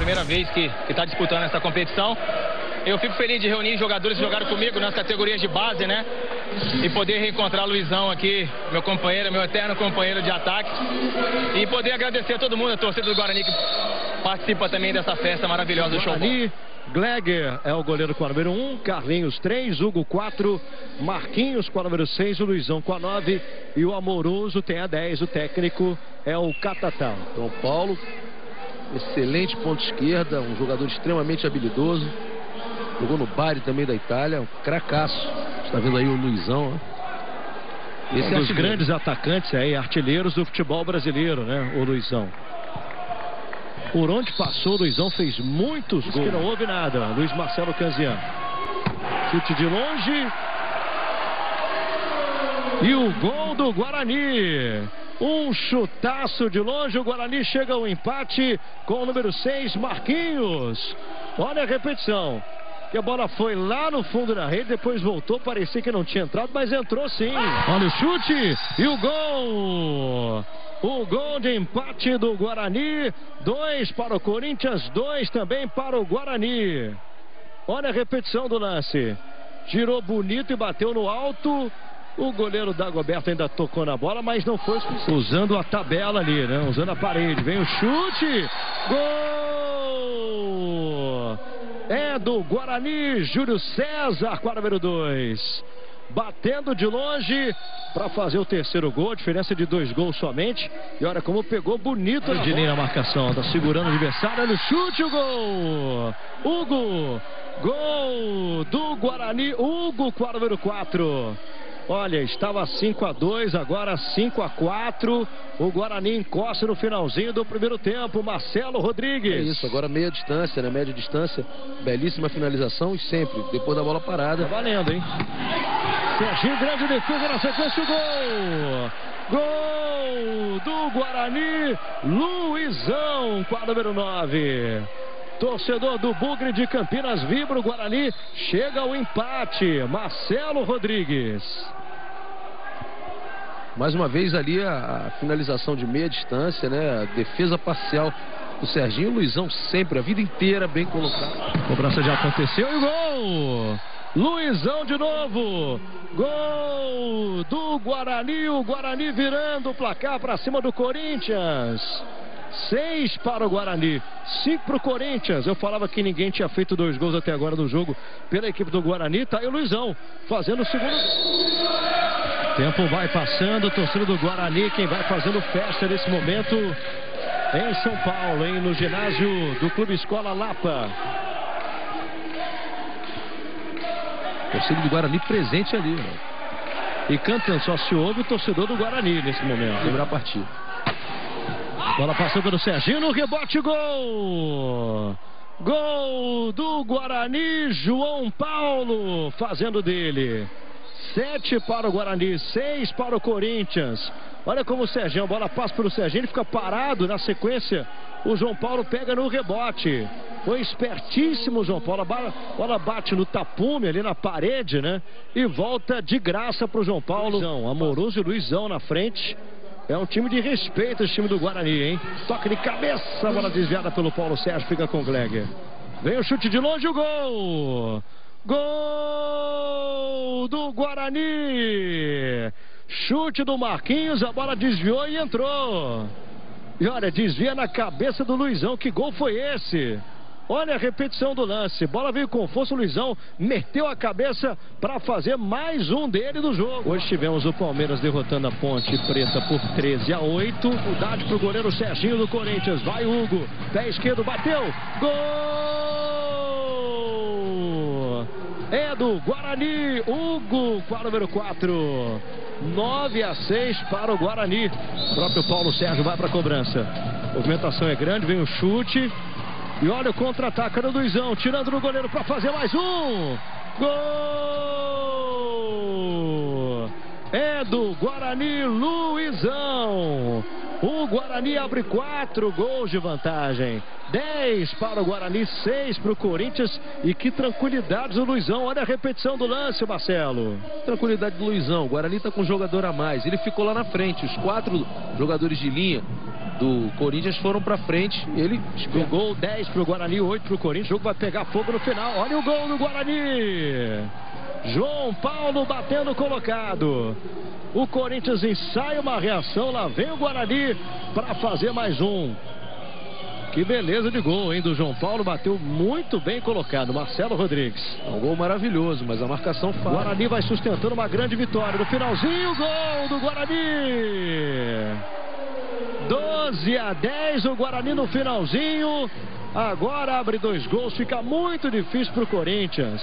primeira vez que está disputando essa competição. Eu fico feliz de reunir jogadores que jogaram comigo nas categorias de base, né? E poder reencontrar Luizão aqui, meu companheiro, meu eterno companheiro de ataque. E poder agradecer a todo mundo, a torcida do Guarani, que participa também dessa festa maravilhosa do show. Gleger é o goleiro com a número 1, Carlinhos 3, Hugo 4, Marquinhos com a número 6, o Luizão com a 9 e o Amoroso tem a 10, o técnico é o Catatão. João Paulo, excelente ponta esquerda, um jogador extremamente habilidoso. Jogou no Bari também da Itália, um cracaço. Está vendo aí o Luizão, né? Esse é um dos grandes atacantes aí, artilheiros do futebol brasileiro, né? O Luizão. Por onde passou, o Luizão fez muitos gols. Que não houve nada. Luiz Marcelo Canzian. Chute de longe. E o gol do Guarani. Um chutaço de longe. O Guarani chega ao empate com o número 6, Marquinhos. Olha a repetição. Que a bola foi lá no fundo da rede, depois voltou, parecia que não tinha entrado, mas entrou sim. Olha o chute e o gol. O gol de empate do Guarani, 2 para o Corinthians, 2 também para o Guarani. Olha a repetição do lance. Girou bonito e bateu no alto. O goleiro Dagoberto ainda tocou na bola, mas não foi suficiente. Usando a tabela ali, né? Usando a parede. Vem o chute. Gol! É do Guarani, Júlio César com a número 2. Batendo de longe para fazer o terceiro gol, diferença de 2 gols somente. E olha como pegou bonito o Dini na marcação, tá segurando o adversário, olha o chute, o gol! Hugo, gol do Guarani, Hugo com a número 4. Olha, estava 5-2, agora 5-4. O Guarani encosta no finalzinho do primeiro tempo. Marcelo Rodrigues. É isso, agora meia distância, né? Média distância. Belíssima finalização e sempre, depois da bola parada. Tá valendo, hein? Serginho, grande defesa na sequência, o gol! Gol do Guarani, Luizão com a número 9. Torcedor do Bugre de Campinas vibra, o Guarani chega ao empate. Marcelo Rodrigues. Mais uma vez ali a finalização de meia distância, né? A defesa parcial do Serginho. O Luizão sempre, a vida inteira, bem colocado. A cobrança já aconteceu e o gol! Luizão de novo. Gol do Guarani. O Guarani virando o placar para cima do Corinthians. 6 para o Guarani, 5 para o Corinthians. Eu falava que ninguém tinha feito 2 gols até agora no jogo pela equipe do Guarani. Tá aí o Luizão fazendo o segundo. Tempo vai passando, torcida do Guarani, quem vai fazendo festa nesse momento em São Paulo, hein? No ginásio do Clube Escola Lapa. Torcida do Guarani presente ali, né? E cantando, só se ouve o torcedor do Guarani nesse momento. Lembrar a partida. Bola passou pelo Serginho, no rebote, gol! Gol do Guarani, João Paulo fazendo dele. 7 para o Guarani, 6 para o Corinthians. Olha como o Serginho, a bola passa pelo Serginho, ele fica parado na sequência. O João Paulo pega no rebote. Foi espertíssimo o João Paulo. A bola bate no tapume ali na parede, né? E volta de graça para o João Paulo. Amoroso e Luizão na frente. É um time de respeito esse time do Guarani, hein? Toque de cabeça, bola desviada pelo Paulo Sérgio, fica com o Gleger. Vem o chute de longe, o gol! Gol do Guarani! Chute do Marquinhos, a bola desviou e entrou. E olha, desvia na cabeça do Luizão, que gol foi esse? Olha a repetição do lance, bola veio com força, o Luizão meteu a cabeça para fazer mais um dele do jogo. Hoje tivemos o Palmeiras derrotando a Ponte Preta por 13-8. Dificuldade para o goleiro Serginho do Corinthians, vai Hugo, pé esquerdo, bateu, gol! É do Guarani, Hugo com a número 4. 9-6 para o Guarani. O próprio Paulo Sérgio vai para a cobrança. A movimentação é grande, vem o chute. E olha o contra-ataque do Luizão, tirando no goleiro para fazer mais um. Gol! É do Guarani, Luizão. O Guarani abre 4 gols de vantagem. 10 para o Guarani, 6 para o Corinthians. E que tranquilidade do Luizão. Olha a repetição do lance, Marcelo. Tranquilidade do Luizão. O Guarani está com um jogador a mais. Ele ficou lá na frente. Os 4 jogadores de linha do Corinthians foram pra frente. Ele o gol 10 pro Guarani, 8 pro Corinthians. O jogo vai pegar fogo no final. Olha o gol do Guarani. João Paulo batendo colocado. O Corinthians ensaia uma reação. Lá vem o Guarani para fazer mais um. Que beleza de gol, hein, do João Paulo. Bateu muito bem colocado. Marcelo Rodrigues. É um gol maravilhoso, mas a marcação falha. O Guarani vai sustentando uma grande vitória. No finalzinho, gol do Guarani. 12-10 o Guarani no finalzinho. Agora abre 2 gols. Fica muito difícil pro Corinthians.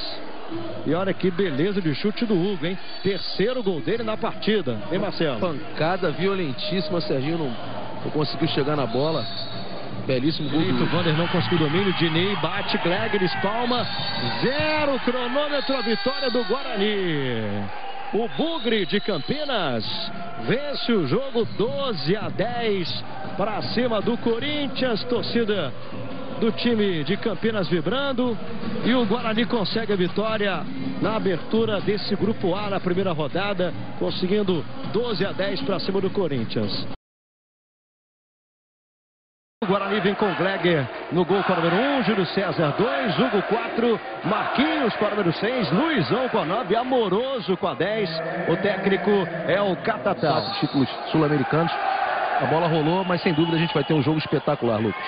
E olha que beleza de chute do Hugo, hein? Terceiro gol dele na partida, hein, Marcelo? Pancada violentíssima. Serginho não conseguiu chegar na bola. Belíssimo gol. O Vander não conseguiu domínio. Dinei bate, Gleger espalma. 0 cronômetro, a vitória do Guarani. O Bugre de Campinas vence o jogo 12-10 para cima do Corinthians. Torcida do time de Campinas vibrando. E o Guarani consegue a vitória na abertura desse grupo A na primeira rodada, conseguindo 12-10 para cima do Corinthians. O Guarani vem com o Gleger no gol com a número 1, Júlio César 2, Hugo 4, Marquinhos com a número 6, Luizão com a 9, Amoroso com a 10. O técnico é o Catatá. Títulos sul-americanos. A bola rolou, mas sem dúvida a gente vai ter um jogo espetacular, Lucas.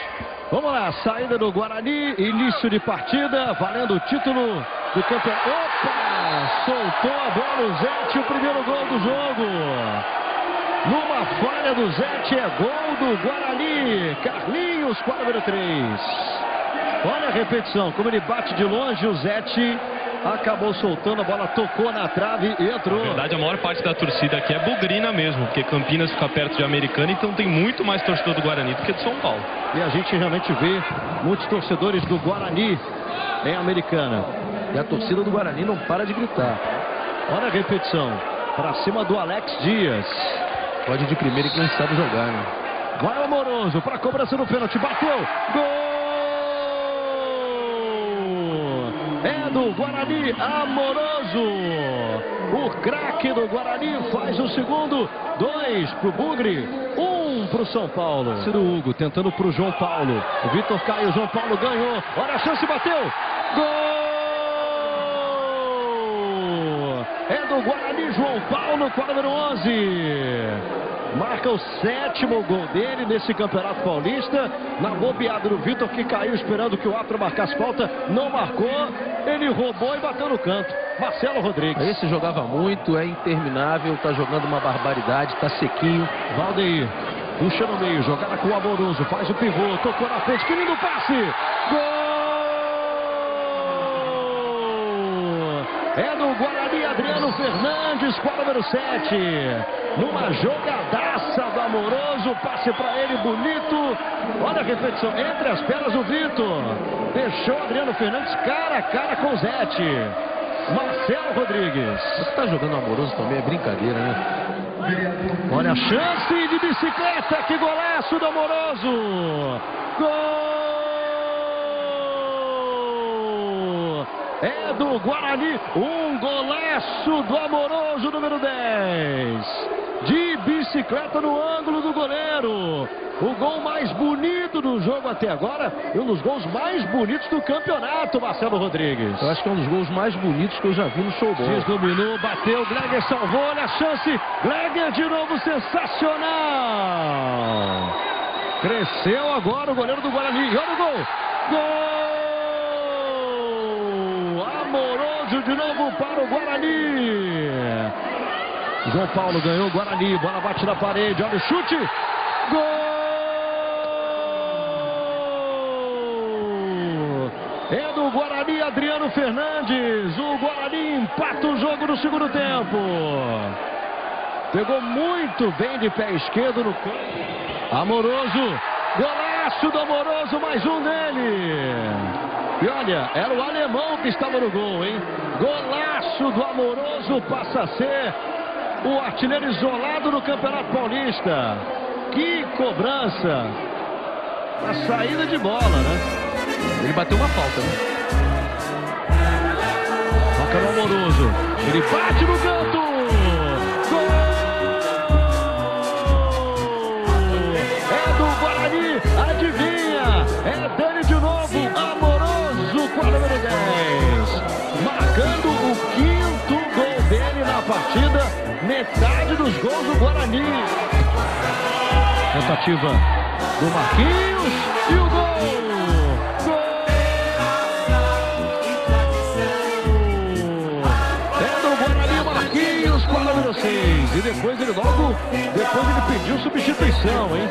Vamos lá, saída do Guarani, início de partida, valendo o título do campeonato. Opa! Soltou a bola o Zete, o primeiro gol do jogo. Numa falha do Zete, é gol do Guarani. Carlinhos com a número 3. Olha a repetição, como ele bate de longe, o Zete acabou soltando, a bola tocou na trave e entrou. Na verdade, a maior parte da torcida aqui é bugrina mesmo, porque Campinas fica perto de Americana, então tem muito mais torcedor do Guarani do que do São Paulo. E a gente realmente vê muitos torcedores do Guarani em Americana. E a torcida do Guarani não para de gritar. Olha a repetição, para cima do Alex Dias. Pode de primeira e quem sabe jogar, né? Vai o Amoroso para a cobrança do pênalti. Bateu. Gol! É do Guarani, Amoroso. O craque do Guarani faz o segundo. 2 para o Bugre, 1 para o São Paulo. Ciro Hugo tentando para o João Paulo. O Vitor caiu, João Paulo ganhou. Olha a chance, bateu. Gol! É do Guarani, João Paulo com a número 11. Marca o 7º gol dele nesse Campeonato Paulista. Na bobeada do Vitor, que caiu esperando que o árbitro marcasse falta. Não marcou. Ele roubou e bateu no canto. Marcelo Rodrigues. Esse jogava muito, é interminável. Tá jogando uma barbaridade, tá sequinho. Valdeir puxa no meio, jogada com o Amoroso. Faz o pivô, tocou na frente. Que lindo passe. Gol! É do Guarani, Adriano Fernandes com a número 7. Numa jogadaça do Amoroso, passe para ele bonito. Olha a repetição, entre as pernas o Vitor. Deixou Adriano Fernandes cara a cara com o Zete. Marcelo Rodrigues. Você tá jogando Amoroso também, é brincadeira, né? Olha a chance de bicicleta, que golaço do Amoroso. Gol! É do Guarani, um golaço do Amoroso, número 10. De bicicleta no ângulo do goleiro. O gol mais bonito do jogo até agora e um dos gols mais bonitos do campeonato, Marcelo Rodrigues. Eu acho que é um dos gols mais bonitos que eu já vi no showball. Dominou, bateu, Gleger salvou, olha a chance. Gleger de novo, sensacional. Cresceu agora o goleiro do Guarani. E olha o gol. Gol! Amoroso de novo para o Guarani. João Paulo ganhou o Guarani. Bola bate na parede. Olha o chute. Gol! É do Guarani, Adriano Fernandes. O Guarani empata o jogo no segundo tempo. Pegou muito bem de pé esquerdo no campo. Amoroso. Golaço do Amoroso. Mais um dele. E olha, era o alemão que estava no gol, hein? Golaço do Amoroso, passa a ser o artilheiro isolado no Campeonato Paulista. Que cobrança! A saída de bola, né? Ele bateu uma falta, né? Toca no Amoroso. Ele bate no canto! Gol! É do na partida, metade dos gols do Guarani. Tentativa do Marquinhos e o gol! Número 6, e depois ele pediu substituição, hein?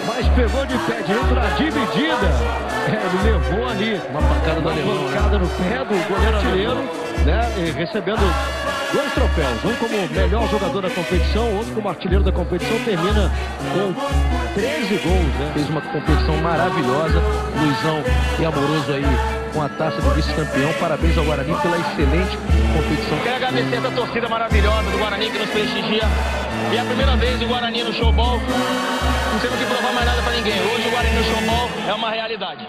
Mas pegou de pé direito na dividida. Ele levou ali uma pancada no pé do goleiro artilheiro, né? E recebendo 2 troféus, um como melhor jogador da competição, outro como artilheiro da competição, termina com 13 gols, né? Fez uma competição maravilhosa, Luizão e Amoroso aí com a taça de vice-campeão. Parabéns ao Guarani pela excelente competição. Quero agradecer essa torcida maravilhosa do Guarani que nos prestigia. E é a primeira vez o Guarani no showball. Não temos que provar mais nada pra ninguém. Hoje o Guarani no showball é uma realidade.